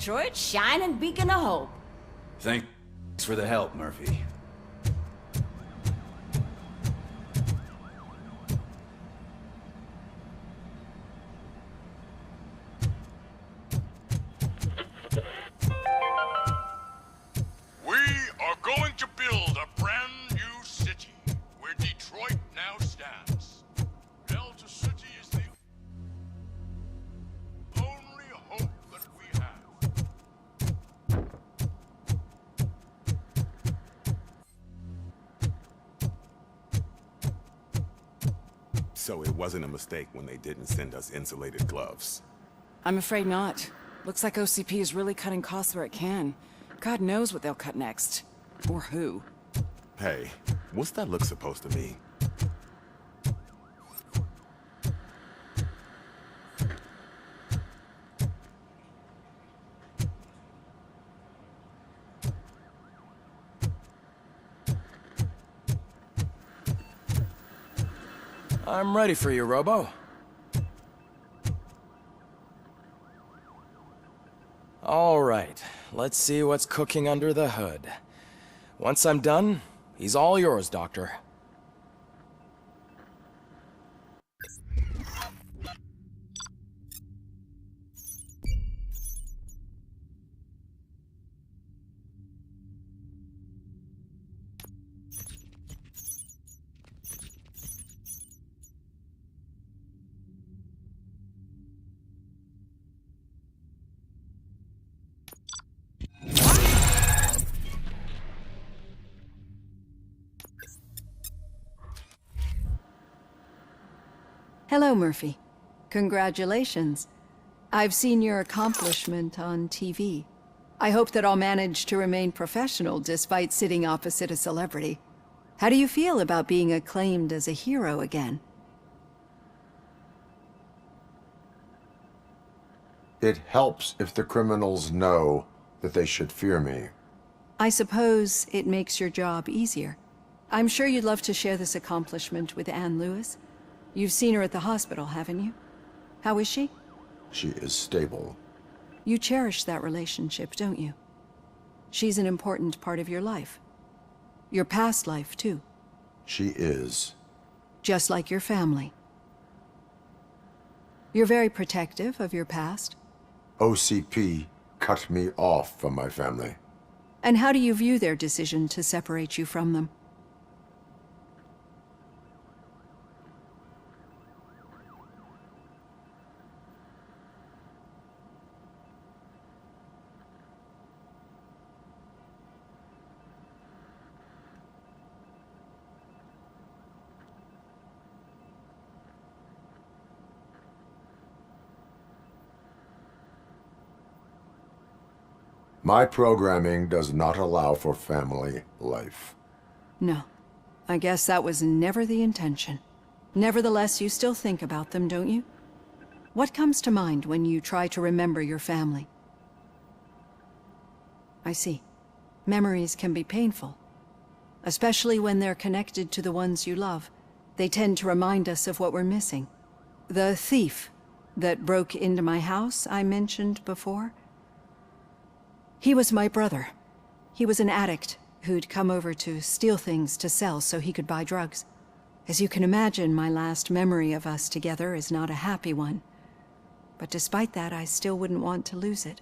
Detroit's shining beacon of hope. Thanks for the help, Murphy. We are going to build a brand new city where Detroit now stands. Delta City is the only hope that we have. So it wasn't a mistake when they didn't send us insulated gloves. I'm afraid not. Looks like OCP is really cutting costs where it can. God knows what they'll cut next. Or who. Hey, what's that look supposed to mean? I'm ready for you, Robo. All right, let's see what's cooking under the hood. Once I'm done, he's all yours, Doctor. Hello, Murphy. Congratulations. I've seen your accomplishment on TV. I hope that I'll manage to remain professional despite sitting opposite a celebrity. How do you feel about being acclaimed as a hero again? It helps if the criminals know that they should fear me. I suppose it makes your job easier. I'm sure you'd love to share this accomplishment with Anne Lewis. You've seen her at the hospital, haven't you? How is she? She is stable. You cherish that relationship, don't you? She's an important part of your life. Your past life, too. She is. Just like your family. You're very protective of your past. OCP cut me off from my family. And how do you view their decision to separate you from them? My programming does not allow for family life. No. I guess that was never the intention. Nevertheless, you still think about them, don't you? What comes to mind when you try to remember your family? I see. Memories can be painful. Especially when they're connected to the ones you love. They tend to remind us of what we're missing. The thief that broke into my house I mentioned before? He was my brother. He was an addict who'd come over to steal things to sell so he could buy drugs. As you can imagine, my last memory of us together is not a happy one. But despite that, I still wouldn't want to lose it.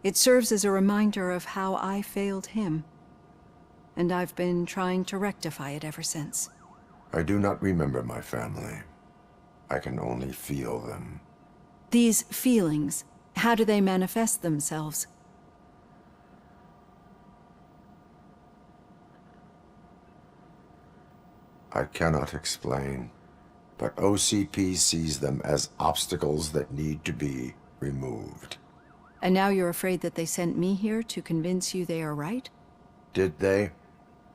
It serves as a reminder of how I failed him. And I've been trying to rectify it ever since. I do not remember my family. I can only feel them. These feelings, how do they manifest themselves? I cannot explain, but OCP sees them as obstacles that need to be removed. And now you're afraid that they sent me here to convince you they are right? Did they?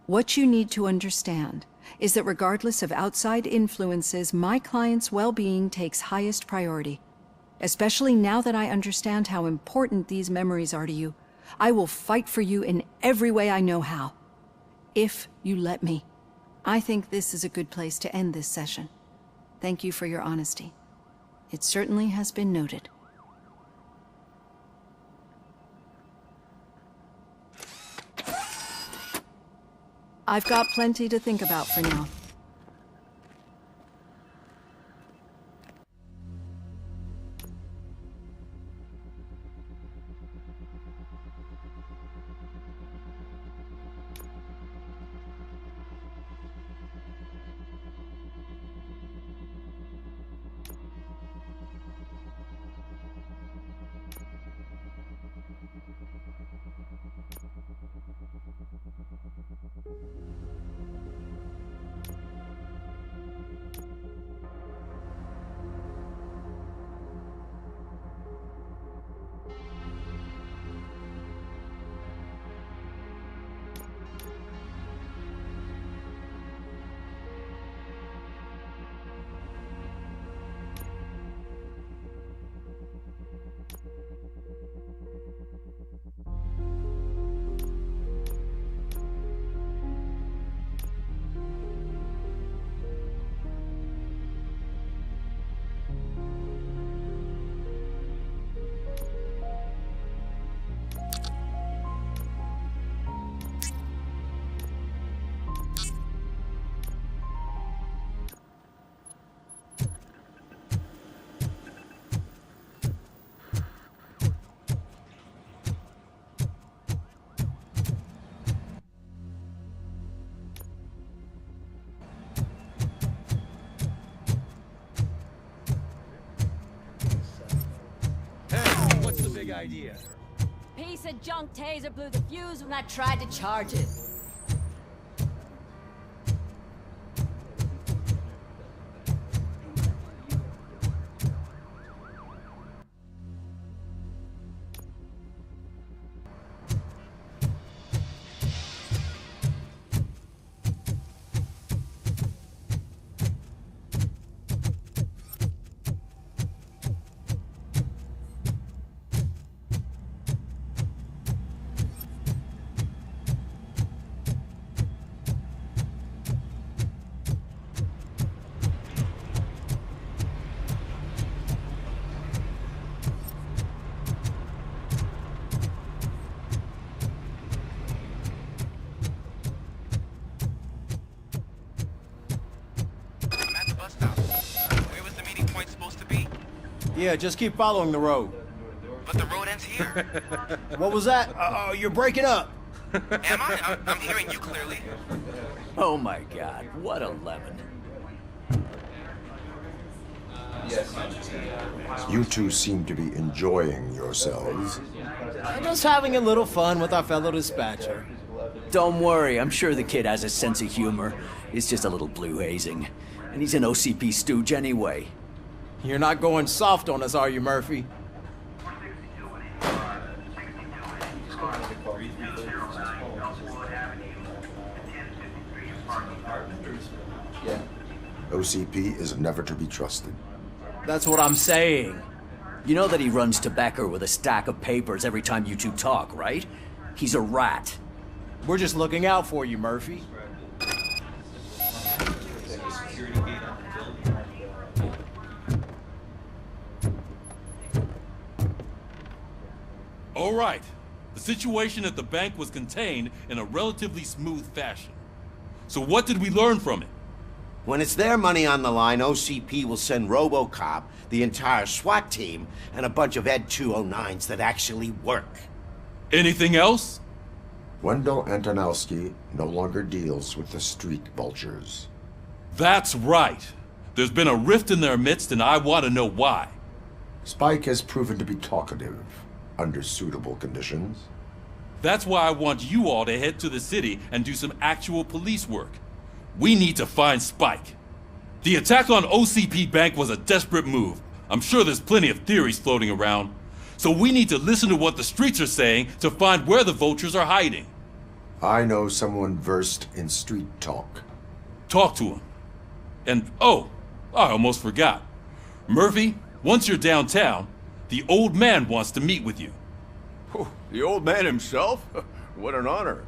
What you need to understand is that regardless of outside influences, my client's well-being takes highest priority. Especially now that I understand how important these memories are to you, I will fight for you in every way I know how. If you let me. I think this is a good place to end this session. Thank you for your honesty. It certainly has been noted. I've got plenty to think about for now. Idea. Piece of junk taser blew the fuse when I tried to charge it. Yeah, just keep following the road. But the road ends here. What was that? Oh, you're breaking up. Am I? I'm hearing you clearly. Oh my god, what a lemon. You two seem to be enjoying yourselves. I'm just having a little fun with our fellow dispatcher. Don't worry, I'm sure the kid has a sense of humor. It's just a little blue hazing. And he's an OCP stooge anyway. You're not going soft on us, are you, Murphy? OCP is never to be trusted. That's what I'm saying. You know that he runs to Becker with a stack of papers every time you two talk, right? He's a rat. We're just looking out for you, Murphy. All right. The situation at the bank was contained in a relatively smooth fashion. So what did we learn from it? When it's their money on the line, OCP will send RoboCop, the entire SWAT team, and a bunch of Ed 209s that actually work. Anything else? Wendell Antonowski no longer deals with the street vultures. That's right. There's been a rift in their midst, and I want to know why. Spike has proven to be talkative, under suitable conditions. That's why I want you all to head to the city and do some actual police work. We need to find Spike. The attack on OCP Bank was a desperate move. I'm sure there's plenty of theories floating around. So we need to listen to what the streets are saying to find where the vultures are hiding. I know someone versed in street talk. Talk to him. And, oh, I almost forgot. Murphy, once you're downtown, the old man wants to meet with you. Oh, the old man himself? What an honor.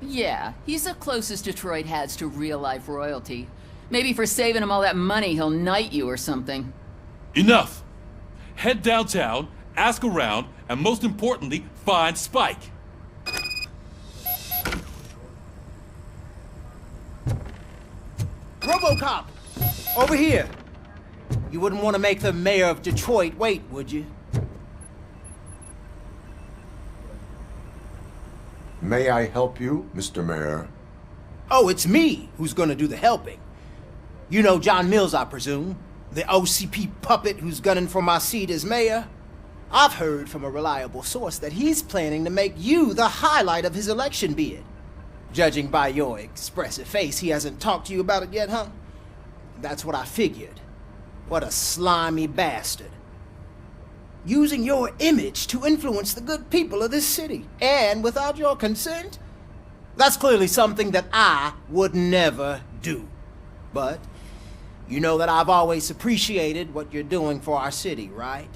Yeah, he's the closest Detroit has to real-life royalty. Maybe for saving him all that money, he'll knight you or something. Enough! Head downtown, ask around, and most importantly, find Spike. RoboCop! Over here. You wouldn't want to make the mayor of Detroit wait, would you? May I help you, Mr. Mayor? Oh, it's me who's gonna do the helping. You know John Mills, I presume? The OCP puppet who's gunning for my seat as mayor? I've heard from a reliable source that he's planning to make you the highlight of his election bid. Judging by your expressive face, he hasn't talked to you about it yet, huh? That's what I figured. What a slimy bastard. Using your image to influence the good people of this city, and without your consent? That's clearly something that I would never do. But you know that I've always appreciated what you're doing for our city, right?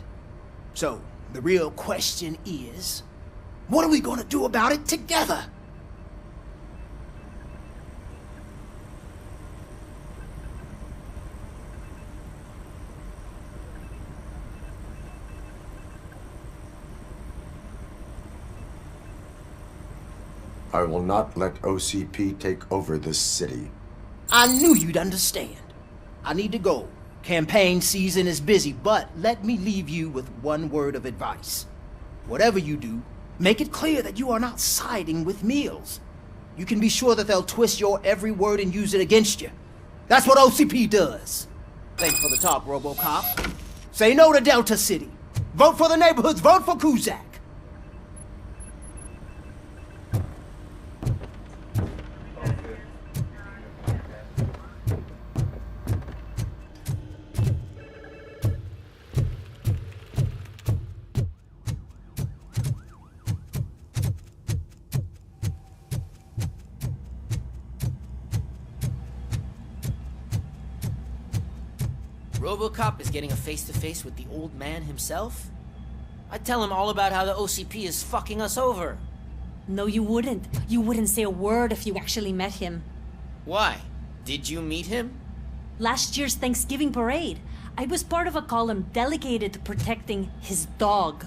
So, the real question is, what are we gonna do about it together? I will not let OCP take over this city. I knew you'd understand. I need to go. Campaign season is busy, but let me leave you with one word of advice. Whatever you do, make it clear that you are not siding with Mills. You can be sure that they'll twist your every word and use it against you. That's what OCP does. Thanks for the talk, RoboCop. Say no to Delta City. Vote for the neighborhoods. Vote for Kuzak. RoboCop is getting a face-to-face with the old man himself? I'd tell him all about how the OCP is fucking us over. No, you wouldn't. You wouldn't say a word if you actually met him. Why? Did you meet him? Last year's Thanksgiving parade, I was part of a column delegated to protecting his dog.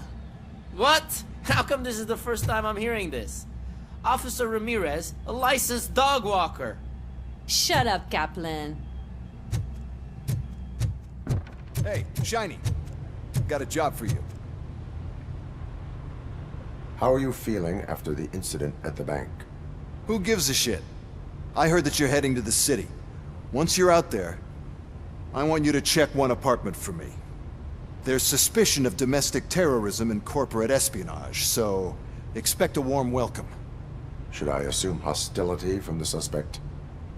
What? How come this is the first time I'm hearing this? Officer Ramirez, a licensed dog walker. Shut up, Kaplan. Hey, Shiny. Got a job for you. How are you feeling after the incident at the bank? Who gives a shit? I heard that you're heading to the city. Once you're out there, I want you to check one apartment for me. There's suspicion of domestic terrorism and corporate espionage, so expect a warm welcome. Should I assume hostility from the suspect?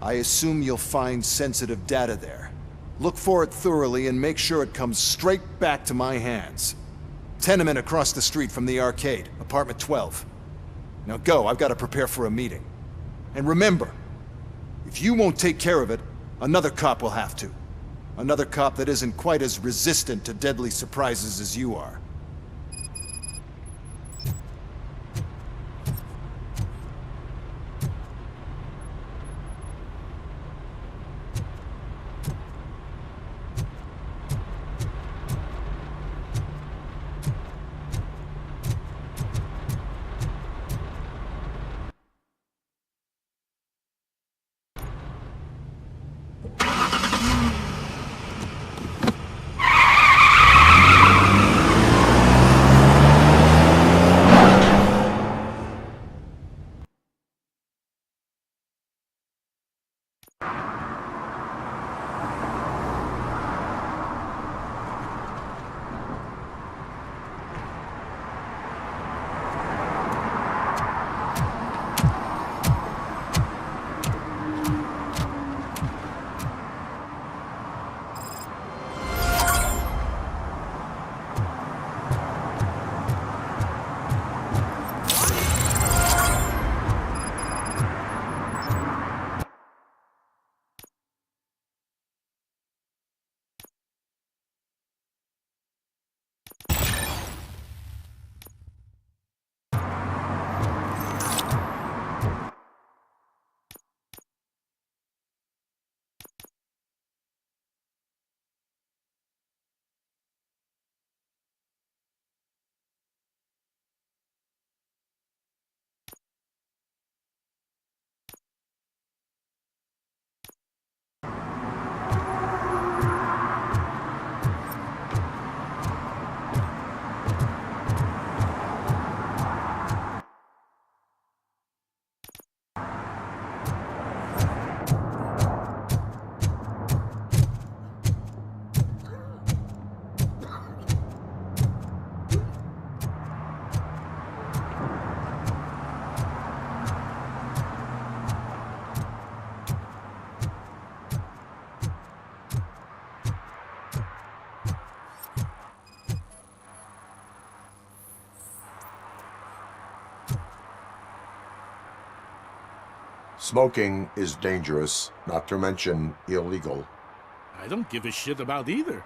I assume you'll find sensitive data there. Look for it thoroughly and make sure it comes straight back to my hands. Tenement across the street from the arcade, apartment 12. Now go, I've got to prepare for a meeting. And remember, if you won't take care of it, another cop will have to. Another cop that isn't quite as resistant to deadly surprises as you are. Smoking is dangerous, not to mention illegal. I don't give a shit about either.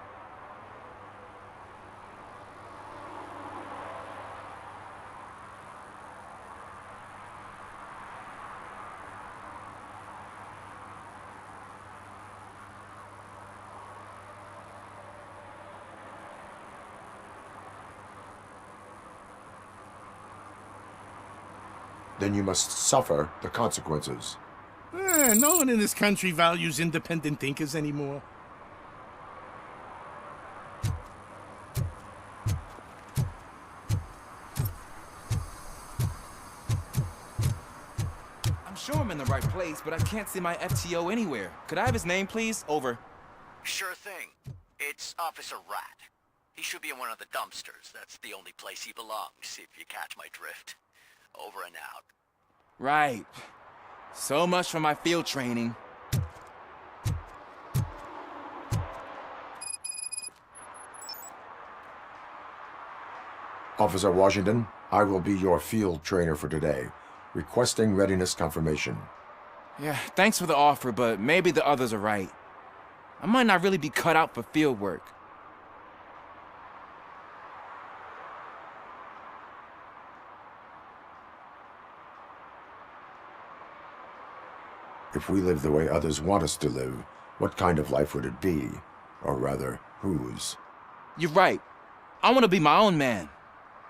Then you must suffer the consequences. No one in this country values independent thinkers anymore. I'm sure I'm in the right place, but I can't see my FTO anywhere. Could I have his name, please? Over. Sure thing. It's Officer Rat. He should be in one of the dumpsters. That's the only place he belongs, if you catch my drift. Over and out. Right. So much for my field training. Officer Washington, I will be your field trainer for today. Requesting readiness confirmation. Yeah, thanks for the offer, but maybe the others are right. I might not really be cut out for field work. If we live the way others want us to live, what kind of life would it be? Or rather, whose? You're right. I want to be my own man.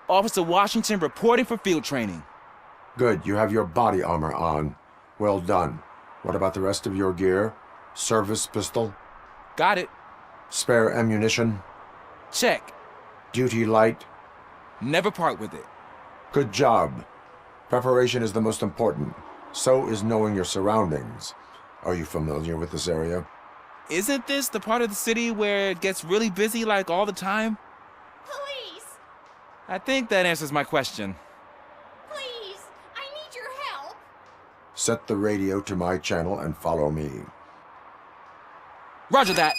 Officer Washington reporting for field training. Good, you have your body armor on. Well done. What about the rest of your gear? Service pistol? Got it. Spare ammunition? Check. Duty light? Never part with it. Good job. Preparation is the most important. So is knowing your surroundings. Are you familiar with this area? Isn't this the part of the city where it gets really busy like all the time? Police! I think that answers my question. Please! I need your help! Set the radio to my channel and follow me. Roger that!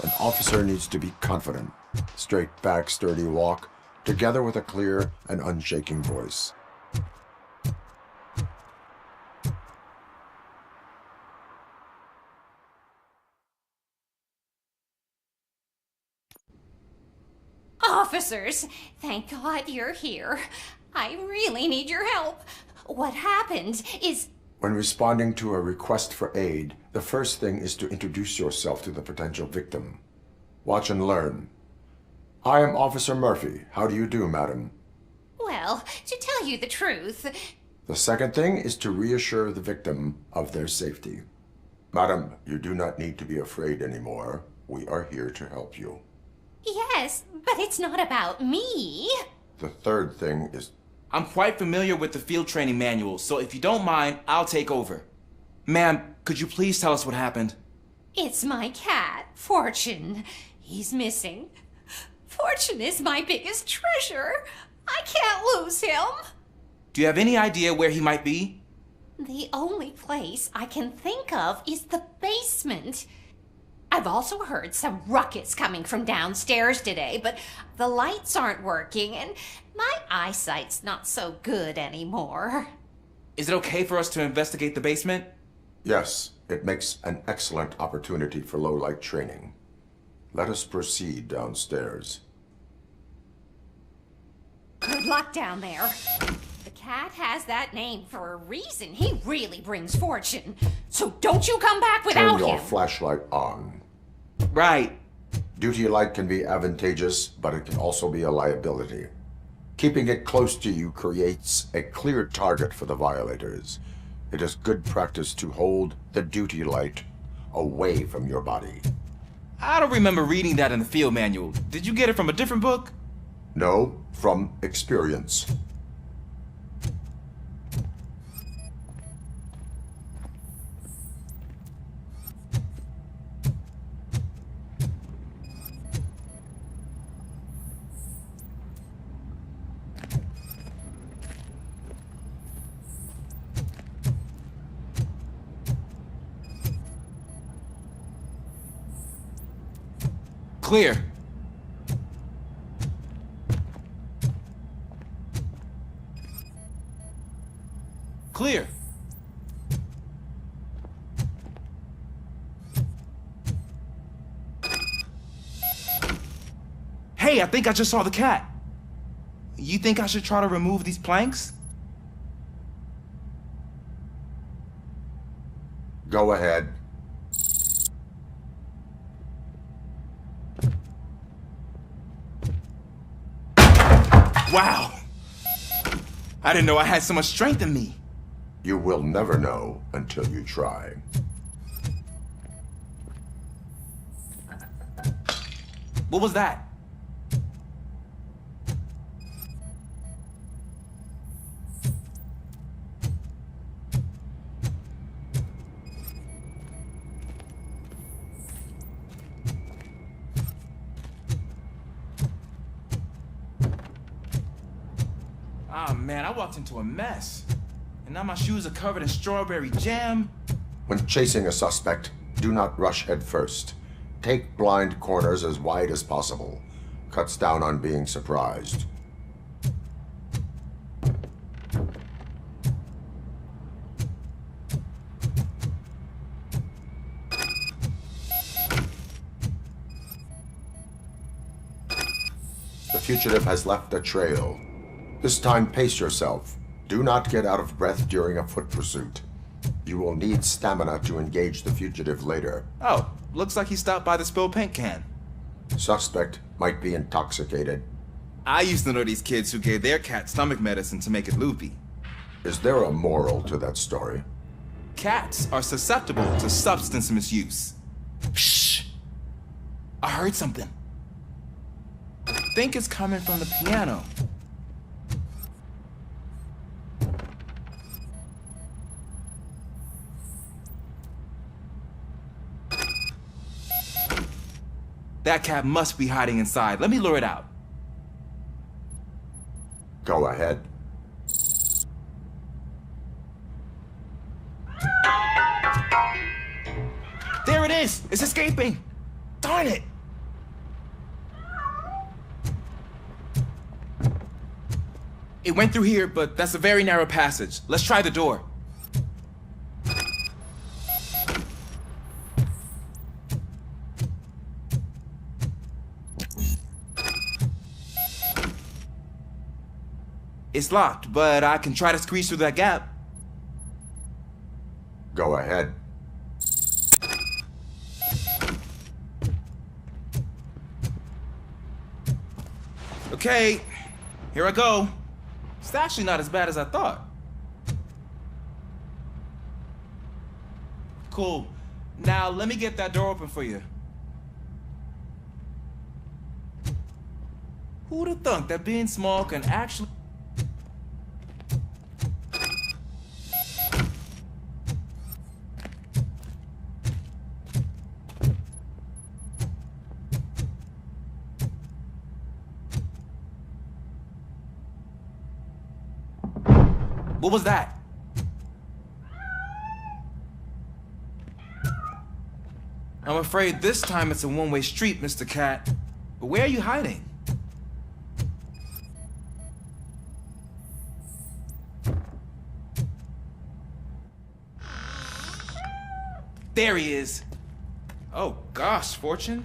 An officer needs to be confident. Straight back, sturdy walk, together with a clear and unshaking voice. Officers, thank God you're here. I really need your help. What happened is... When responding to a request for aid, the first thing is to introduce yourself to the potential victim. Watch and learn. I am Officer Murphy. How do you do, madam? Well, to tell you the truth... The second thing is to reassure the victim of their safety. Madam, you do not need to be afraid anymore. We are here to help you. Yes, but it's not about me. The third thing is... I'm quite familiar with the field training manual, so if you don't mind, I'll take over. Ma'am, could you please tell us what happened? It's my cat, Fortune. He's missing. Fortune is my biggest treasure. I can't lose him. Do you have any idea where he might be? The only place I can think of is the basement. I've also heard some ruckus coming from downstairs today, but the lights aren't working and my eyesight's not so good anymore. Is it okay for us to investigate the basement? Yes, it makes an excellent opportunity for low-light training. Let us proceed downstairs. Good luck down there. The cat has that name for a reason. He really brings fortune. So don't you come back without Turn your him. flashlight on. Right. Duty light can be advantageous, but it can also be a liability. Keeping it close to you creates a clear target for the violators. It is good practice to hold the duty light away from your body. I don't remember reading that in the field manual. Did you get it from a different book? No, from experience. Clear. Clear. Hey, I think I just saw the cat. You think I should try to remove these planks? Go ahead. Wow! I didn't know I had so much strength in me. You will never know until you try. What was that? Ah, man, I walked into a mess. And now my shoes are covered in strawberry jam. When chasing a suspect, do not rush head first. Take blind corners as wide as possible. Cuts down on being surprised. The fugitive has left a trail. This time, pace yourself. Do not get out of breath during a foot pursuit. You will need stamina to engage the fugitive later. Oh, looks like he stopped by the spilled paint can. Suspect might be intoxicated. I used to know these kids who gave their cat stomach medicine to make it loopy. Is there a moral to that story? Cats are susceptible to substance misuse. Shh! I heard something. I think it's coming from the piano. That cat must be hiding inside. Let me lure it out. Go ahead. There it is! It's escaping! Darn it! It went through here, but that's a very narrow passage. Let's try the door. It's locked, but I can try to squeeze through that gap. Go ahead. Okay, here I go. It's actually not as bad as I thought. Cool. Now let me get that door open for you. Who'd have thunk that being small can actually... What was that? I'm afraid this time it's a one-way street, Mr. Cat. But where are you hiding? There he is. Oh gosh, Fortune.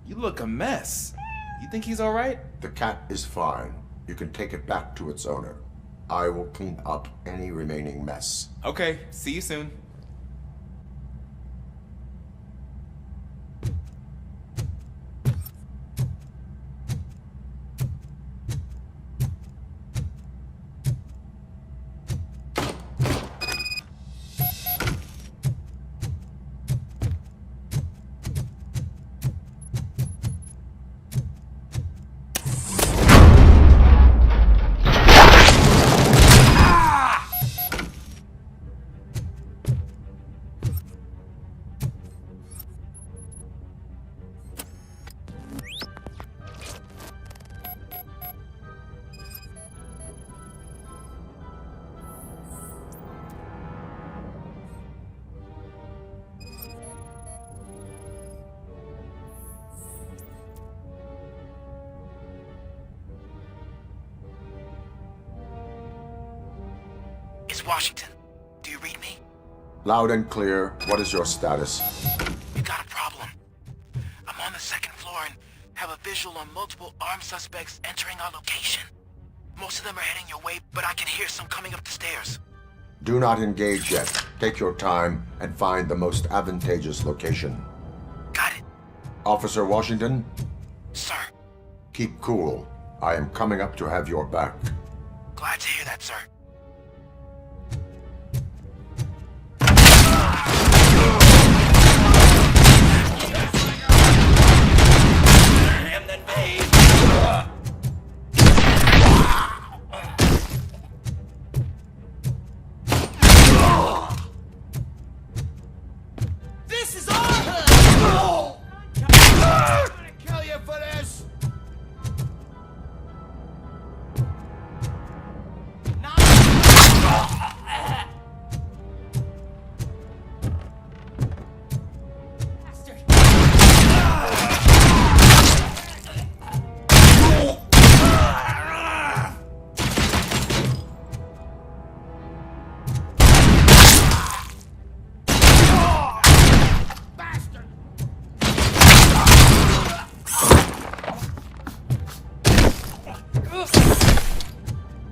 You look a mess. You think he's all right? The cat is fine. You can take it back to its owner. I will clean up any remaining mess. Okay, see you soon. It's Washington. Do you read me? Loud and clear. What is your status? We got a problem. I'm on the second floor and have a visual on multiple armed suspects entering our location. Most of them are heading your way, but I can hear some coming up the stairs. Do not engage yet. Take your time and find the most advantageous location. Got it. Officer Washington? Sir. Keep cool. I am coming up to have your back. Glad to hear that, sir. This is our hood! I'm gonna kill you for this!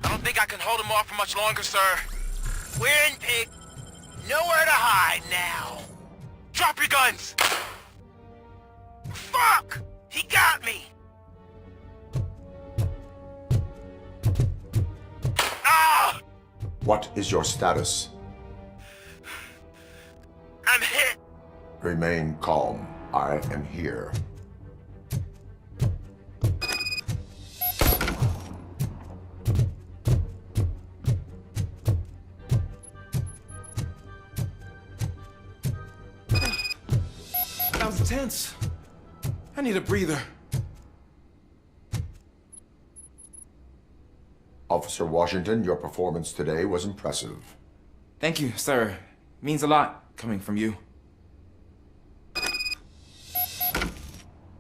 I don't think I can hold him off for much longer, sir. We're in pig. Nowhere to hide now. Drop your guns! Fuck! He got me! Ah! What is your status? I'm hit! Remain calm. I am here. That was intense. I need a breather. Officer Washington, your performance today was impressive. Thank you, sir. Means a lot coming from you.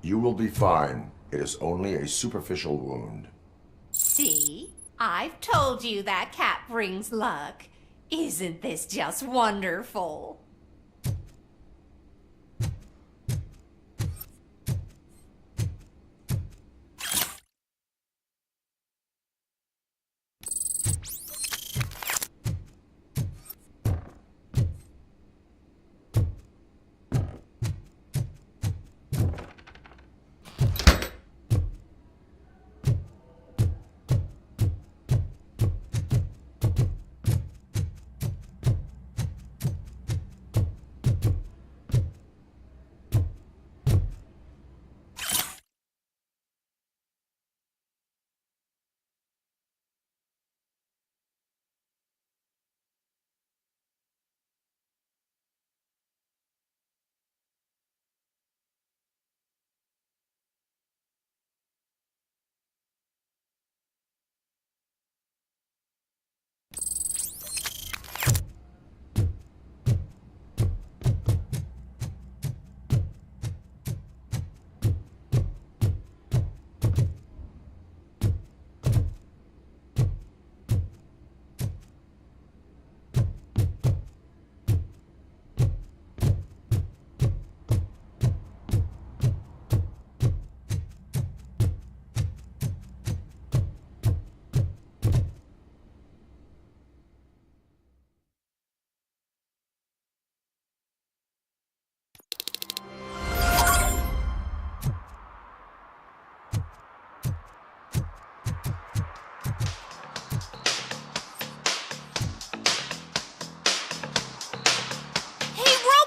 You will be fine. It is only a superficial wound. See? I've told you that cat brings luck. Isn't this just wonderful?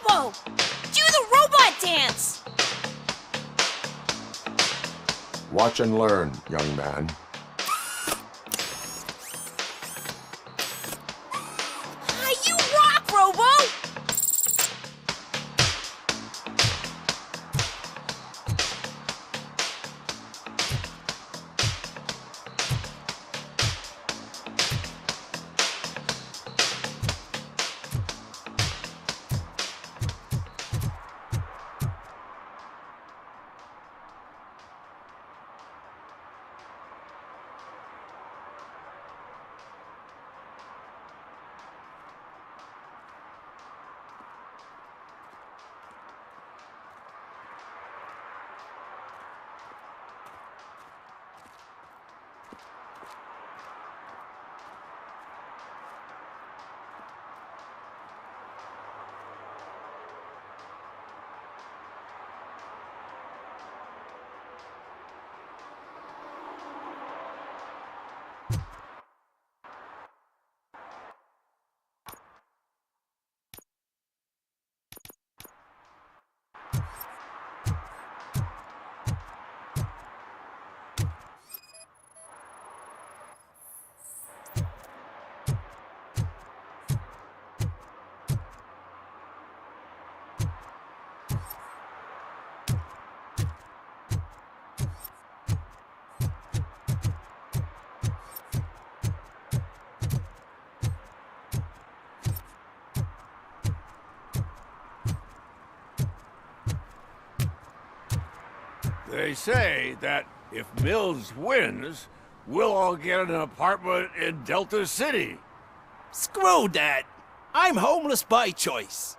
Robo! Do the robot dance! Watch and learn, young man. You rock, Robo! They say that if Mills wins, we'll all get an apartment in Delta City. Screw that! I'm homeless by choice.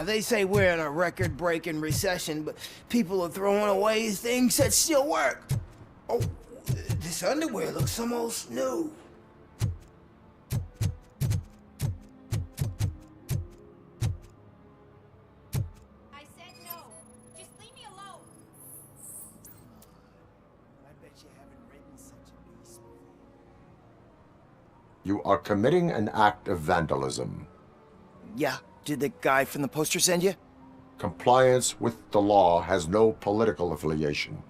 They say we're in a record-breaking recession, but people are throwing away things that still work. Oh, this underwear looks almost new. I said no. Just leave me alone. I bet you haven't written such a piece before. You are committing an act of vandalism. Yeah. Did the guy from the poster send you? Compliance with the law has no political affiliation.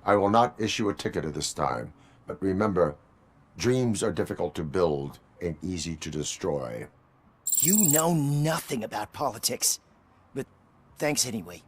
I will not issue a ticket at this time, but remember, dreams are difficult to build and easy to destroy. You know nothing about politics, but thanks anyway.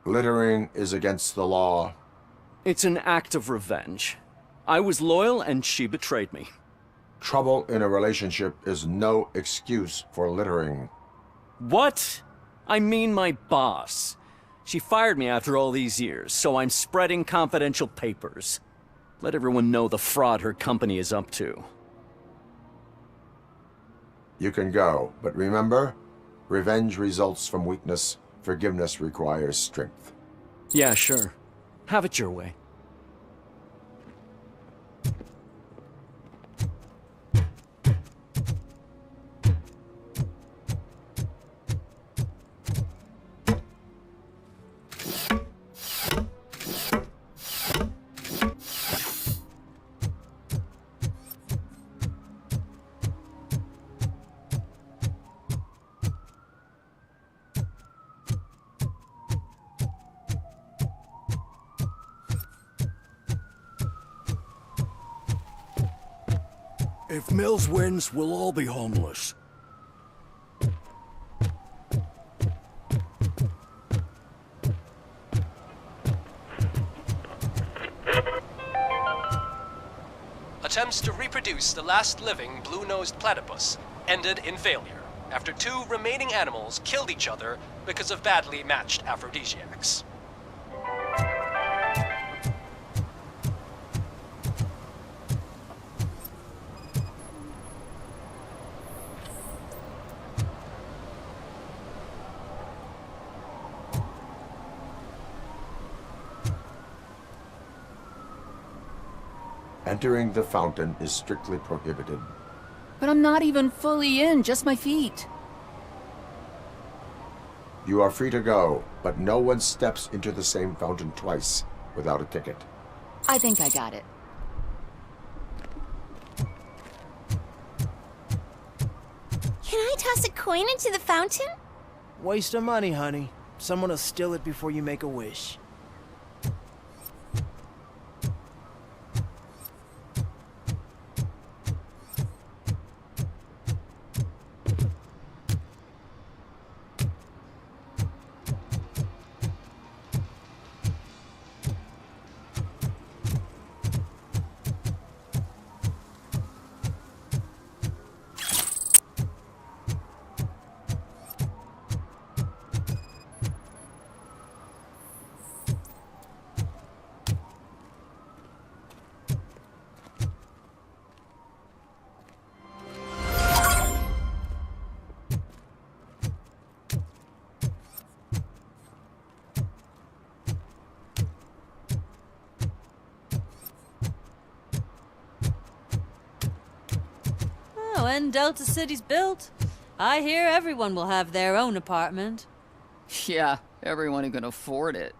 Littering is against the law. It's an act of revenge. I was loyal and she betrayed me. Trouble in a relationship is no excuse for littering. What? I mean my boss. She fired me after all these years, so I'm spreading confidential papers. Let everyone know the fraud her company is up to. You can go, but remember, revenge results from weakness. Forgiveness requires strength. Yeah, sure. Have it your way. If Mills wins, we'll all be homeless. Attempts to reproduce the last living blue-nosed platypus ended in failure after 2 remaining animals killed each other because of badly matched aphrodisiacs. Entering the fountain is strictly prohibited. But I'm not even fully in, just my feet. You are free to go, but no one steps into the same fountain twice without a ticket. I think I got it. Can I toss a coin into the fountain? Waste of money, honey. Someone will steal it before you make a wish. when Delta City's built, I hear everyone will have their own apartment. Yeah, everyone who can afford it.